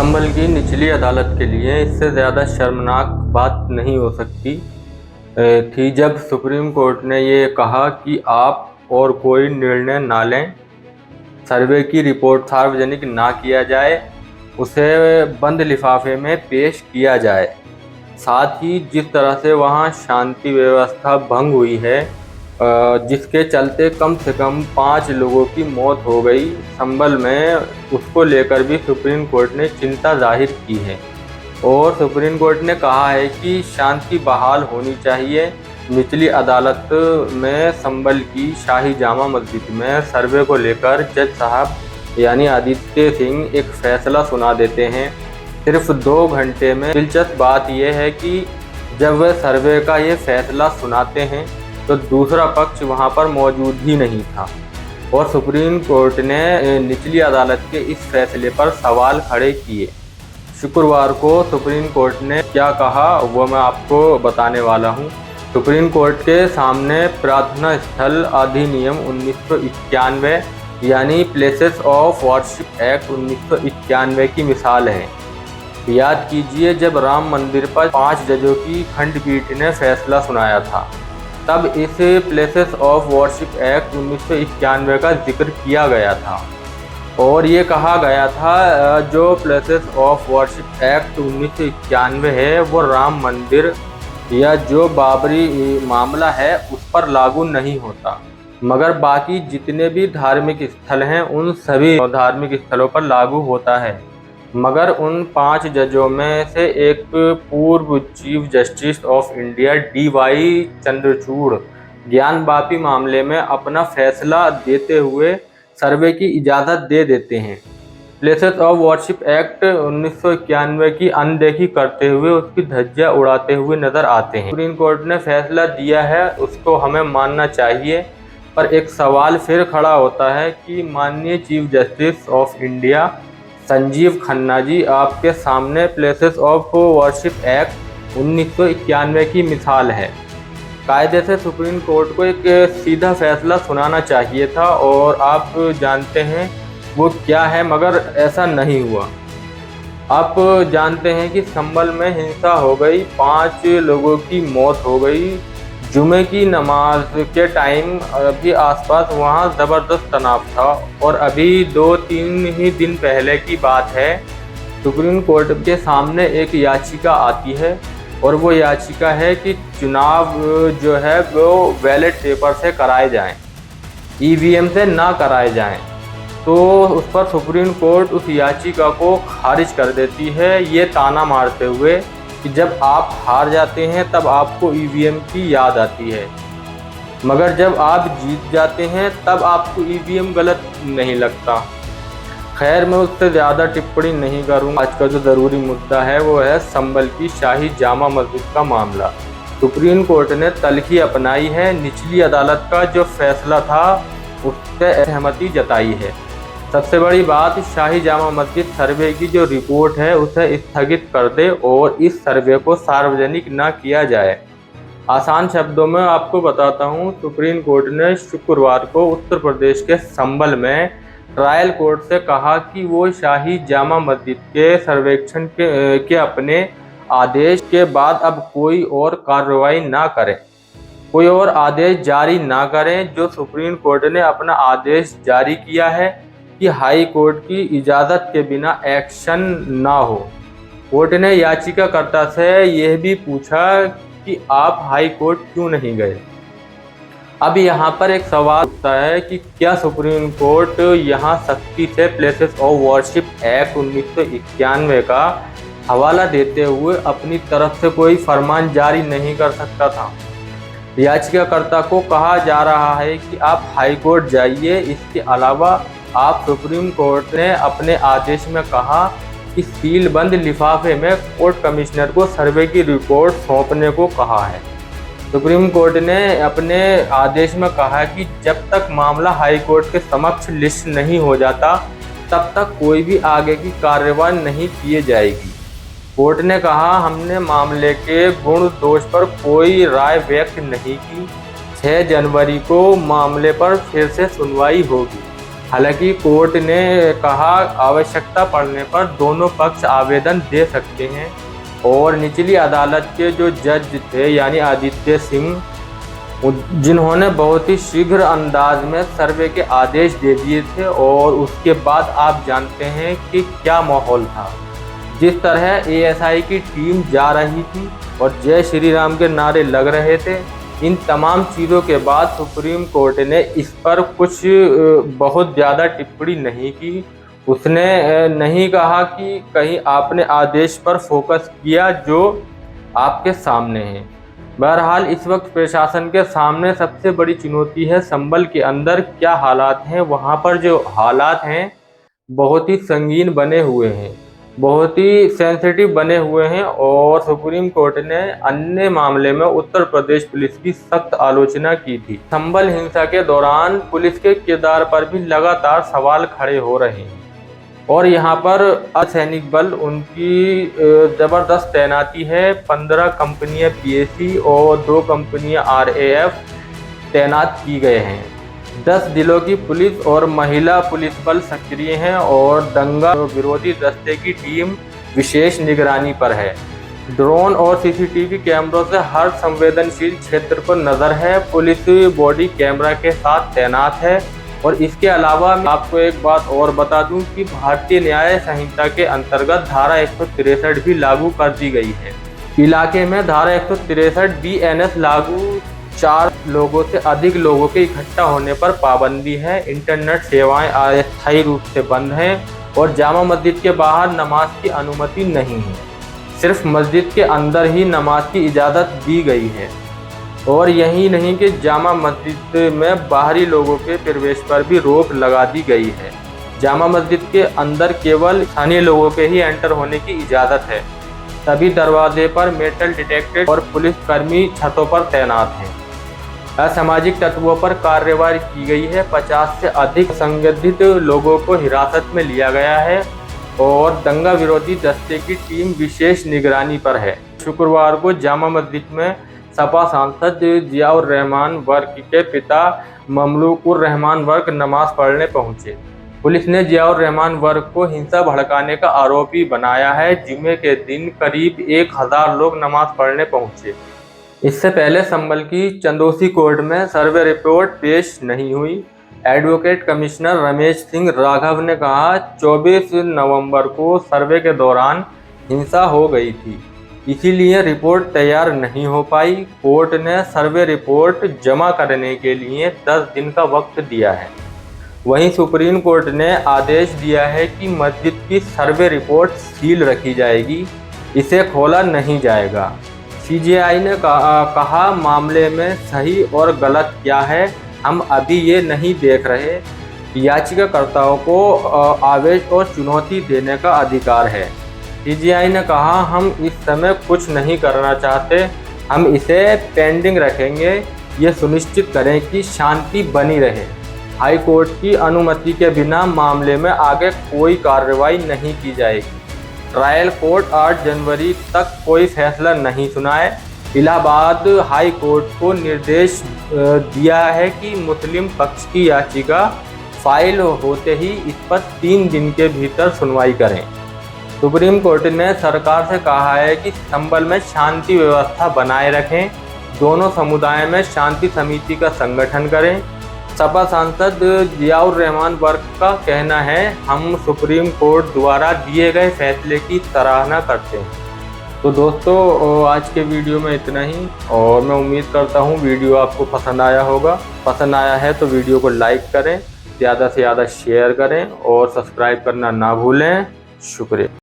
संभल की निचली अदालत के लिए इससे ज़्यादा शर्मनाक बात नहीं हो सकती थी जब सुप्रीम कोर्ट ने ये कहा कि आप और कोई निर्णय ना लें, सर्वे की रिपोर्ट सार्वजनिक ना किया जाए, उसे बंद लिफाफे में पेश किया जाए। साथ ही जिस तरह से वहाँ शांति व्यवस्था भंग हुई है, जिसके चलते कम से कम 5 लोगों की मौत हो गई संभल में, उसको लेकर भी सुप्रीम कोर्ट ने चिंता जाहिर की है। और सुप्रीम कोर्ट ने कहा है कि शांति बहाल होनी चाहिए। निचली अदालत में संभल की शाही जामा मस्जिद में सर्वे को लेकर जज साहब यानी आदित्य सिंह एक फैसला सुना देते हैं सिर्फ 2 घंटे में। दिलचस्प बात यह है कि जब वह सर्वे का ये फैसला सुनाते हैं तो दूसरा पक्ष वहां पर मौजूद ही नहीं था और सुप्रीम कोर्ट ने निचली अदालत के इस फैसले पर सवाल खड़े किए। शुक्रवार को सुप्रीम कोर्ट ने क्या कहा वो मैं आपको बताने वाला हूं। सुप्रीम कोर्ट के सामने प्रार्थना स्थल अधिनियम 1991 यानी प्लेसेस ऑफ वर्शिप एक्ट 1991 की मिसाल है। याद कीजिए, जब राम मंदिर पर 5 जजों की खंडपीठ ने फैसला सुनाया था तब इस प्लेसेस ऑफ वर्शिप एक्ट 1991 का जिक्र किया गया था और ये कहा गया था जो प्लेसेस ऑफ वर्शिप एक्ट 1991 है वो राम मंदिर या जो बाबरी मामला है उस पर लागू नहीं होता, मगर बाकी जितने भी धार्मिक स्थल हैं उन सभी धार्मिक स्थलों पर लागू होता है। मगर उन 5 जजों में से एक पूर्व chief justice of India DY Chandrachud Gyanvapi मामले में अपना फैसला देते हुए सर्वे की इजाज़त दे देते हैं। प्लेसेस ऑफ वर्शिप एक्ट 1991 की अनदेखी करते हुए उसकी धज्जियां उड़ाते हुए नजर आते हैं। सुप्रीम कोर्ट ने फैसला दिया है उसको हमें मानना चाहिए, पर एक सवाल फिर खड़ा होता है कि माननीय chief justice of India Sanjiv Khanna ji आपके सामने प्लेसेस ऑफ वर्शिप एक्ट 1991 की मिसाल है। कायदे से सुप्रीम कोर्ट को एक सीधा फैसला सुनाना चाहिए था और आप जानते हैं वो क्या है, मगर ऐसा नहीं हुआ। आप जानते हैं कि संभल में हिंसा हो गई, 5 लोगों की मौत हो गई। जुमे की नमाज के टाइम अभी आसपास वहाँ ज़बरदस्त तनाव था और अभी 2-3 ही दिन पहले की बात है, सुप्रीम कोर्ट के सामने एक याचिका आती है और वो याचिका है कि चुनाव जो है वो बैलेट पेपर से कराए जाएं, EVM से ना कराए जाएं। तो उस पर सुप्रीम कोर्ट उस याचिका को खारिज कर देती है, ये ताना मारते हुए कि जब आप हार जाते हैं तब आपको EVM की याद आती है, मगर जब आप जीत जाते हैं तब आपको EVM गलत नहीं लगता। खैर, मैं उससे ज़्यादा टिप्पणी नहीं करूँगा। आज का जो ज़रूरी मुद्दा है वो है संभल की शाही जामा मस्जिद का मामला। सुप्रीम कोर्ट ने तल्खी अपनाई है, निचली अदालत का जो फैसला था उससे सहमति जताई है। सबसे बड़ी बात, शाही जामा मस्जिद सर्वे की जो रिपोर्ट है उसे स्थगित कर दे और इस सर्वे को सार्वजनिक ना किया जाए। आसान शब्दों में आपको बताता हूँ, सुप्रीम कोर्ट ने शुक्रवार को उत्तर प्रदेश के संभल में ट्रायल कोर्ट से कहा कि वो शाही जामा मस्जिद के सर्वेक्षण के अपने आदेश के बाद अब कोई और कार्रवाई ना करें, कोई और आदेश जारी ना करें। जो सुप्रीम कोर्ट ने अपना आदेश जारी किया है कि हाई कोर्ट की इजाज़त के बिना एक्शन ना हो। कोर्ट ने याचिकाकर्ता से यह भी पूछा कि आप हाई कोर्ट क्यों नहीं गए। अब यहाँ पर एक सवाल उठता है कि क्या सुप्रीम कोर्ट यहाँ सख्ती से प्लेसेस ऑफ वर्शिप एक्ट 1991 का हवाला देते हुए अपनी तरफ से कोई फरमान जारी नहीं कर सकता था। याचिकाकर्ता को कहा जा रहा है कि आप हाई कोर्ट जाइए। इसके अलावा आप सुप्रीम कोर्ट ने अपने आदेश में कहा कि सील बंद लिफाफे में कोर्ट कमिश्नर को सर्वे की रिपोर्ट सौंपने को कहा है। सुप्रीम कोर्ट ने अपने आदेश में कहा कि जब तक मामला हाई कोर्ट के समक्ष लिस्ट नहीं हो जाता तब तक कोई भी आगे की कार्रवाई नहीं की जाएगी। कोर्ट ने कहा, हमने मामले के गुण दोष पर कोई राय व्यक्त नहीं की। 6 जनवरी को मामले पर फिर से सुनवाई होगी। हालांकि कोर्ट ने कहा आवश्यकता पड़ने पर दोनों पक्ष आवेदन दे सकते हैं और निचली अदालत के जो जज थे यानी आदित्य सिंह, जिन्होंने बहुत ही शीघ्र अंदाज में सर्वे के आदेश दे दिए थे और उसके बाद आप जानते हैं कि क्या माहौल था। जिस तरह एएसआई की टीम जा रही थी और जय श्री राम के नारे लग रहे थे, इन तमाम चीज़ों के बाद सुप्रीम कोर्ट ने इस पर कुछ बहुत ज़्यादा टिप्पणी नहीं की। उसने नहीं कहा कि कहीं आपने आदेश पर फोकस किया जो आपके सामने है। बहरहाल इस वक्त प्रशासन के सामने सबसे बड़ी चुनौती है संभल के अंदर क्या हालात हैं। वहाँ पर जो हालात हैं बहुत ही संगीन बने हुए हैं, बहुत ही सेंसिटिव बने हुए हैं और सुप्रीम कोर्ट ने अन्य मामले में उत्तर प्रदेश पुलिस की सख्त आलोचना की थी। संभल हिंसा के दौरान पुलिस के किरदार पर भी लगातार सवाल खड़े हो रहे हैं और यहाँ पर अर्धसैनिक बल उनकी जबरदस्त तैनाती है। 15 कंपनियां पीएसी और 2 कंपनियां आरएएफ तैनात की गए हैं। 10 जिलों की पुलिस और महिला पुलिस बल सक्रिय हैं और दंगा विरोधी दस्ते की टीम विशेष निगरानी पर है। ड्रोन और सीसीटीवी कैमरों से हर संवेदनशील क्षेत्र पर नजर है। पुलिस बॉडी कैमरा के साथ तैनात है और इसके अलावा मैं आपको एक बात और बता दूं कि भारतीय न्याय संहिता के अंतर्गत धारा 163 भी लागू कर दी गई है। इलाके में धारा 163 बीएनएस लागू, 4 लोगों से अधिक लोगों के इकट्ठा होने पर पाबंदी है। इंटरनेट सेवाएं अस्थायी रूप से बंद हैं और जामा मस्जिद के बाहर नमाज की अनुमति नहीं है। सिर्फ मस्जिद के अंदर ही नमाज की इजाज़त दी गई है। और यही नहीं कि जामा मस्जिद में बाहरी लोगों के प्रवेश पर भी रोक लगा दी गई है। जामा मस्जिद के अंदर केवल स्थानीय लोगों के ही एंटर होने की इजाज़त है। सभी दरवाजे पर मेटल डिटेक्टर और पुलिसकर्मी छतों पर तैनात हैं। असामाजिक तत्वों पर कार्रवाई की गई है। 50 से अधिक संदिग्ध लोगों को हिरासत में लिया गया है और दंगा विरोधी दस्ते की टीम विशेष निगरानी पर है। शुक्रवार को जामा मस्जिद में सपा सांसद जियाउर रहमान वर्क के पिता ममलूकुर रहमान वर्क नमाज पढ़ने पहुंचे। पुलिस ने जियाउर रहमान वर्क को हिंसा भड़काने का आरोपी बनाया है। जुमे के दिन करीब 1000 लोग नमाज पढ़ने पहुंचे। इससे पहले संभल की चंदोसी कोर्ट में सर्वे रिपोर्ट पेश नहीं हुई। एडवोकेट कमिश्नर रमेश सिंह राघव ने कहा 24 नवंबर को सर्वे के दौरान हिंसा हो गई थी, इसीलिए रिपोर्ट तैयार नहीं हो पाई। कोर्ट ने सर्वे रिपोर्ट जमा करने के लिए 10 दिन का वक्त दिया है। वहीं सुप्रीम कोर्ट ने आदेश दिया है कि मस्जिद की सर्वे रिपोर्ट सील रखी जाएगी, इसे खोला नहीं जाएगा। सीजेआई ने कहा मामले में सही और गलत क्या है हम अभी ये नहीं देख रहे। याचिकाकर्ताओं को आवेश और चुनौती देने का अधिकार है। सीजेआई ने कहा हम इस समय कुछ नहीं करना चाहते, हम इसे पेंडिंग रखेंगे, ये सुनिश्चित करें कि शांति बनी रहे। हाई कोर्ट की अनुमति के बिना मामले में आगे कोई कार्रवाई नहीं की जाएगी। ट्रायल कोर्ट 8 जनवरी तक कोई फैसला नहीं सुनाए। इलाहाबाद हाई कोर्ट को निर्देश दिया है कि मुस्लिम पक्ष की याचिका फाइल होते ही इस पर 3 दिन के भीतर सुनवाई करें। सुप्रीम कोर्ट ने सरकार से कहा है कि संभल में शांति व्यवस्था बनाए रखें, दोनों समुदाय में शांति समिति का संगठन करें। सपा सांसद जियाउर रहमान वर्क का कहना है हम सुप्रीम कोर्ट द्वारा दिए गए फैसले की सराहना करते हैं। तो दोस्तों आज के वीडियो में इतना ही और मैं उम्मीद करता हूँ वीडियो आपको पसंद आया होगा। पसंद आया है तो वीडियो को लाइक करें, ज़्यादा से ज़्यादा शेयर करें और सब्सक्राइब करना ना भूलें। शुक्रिया।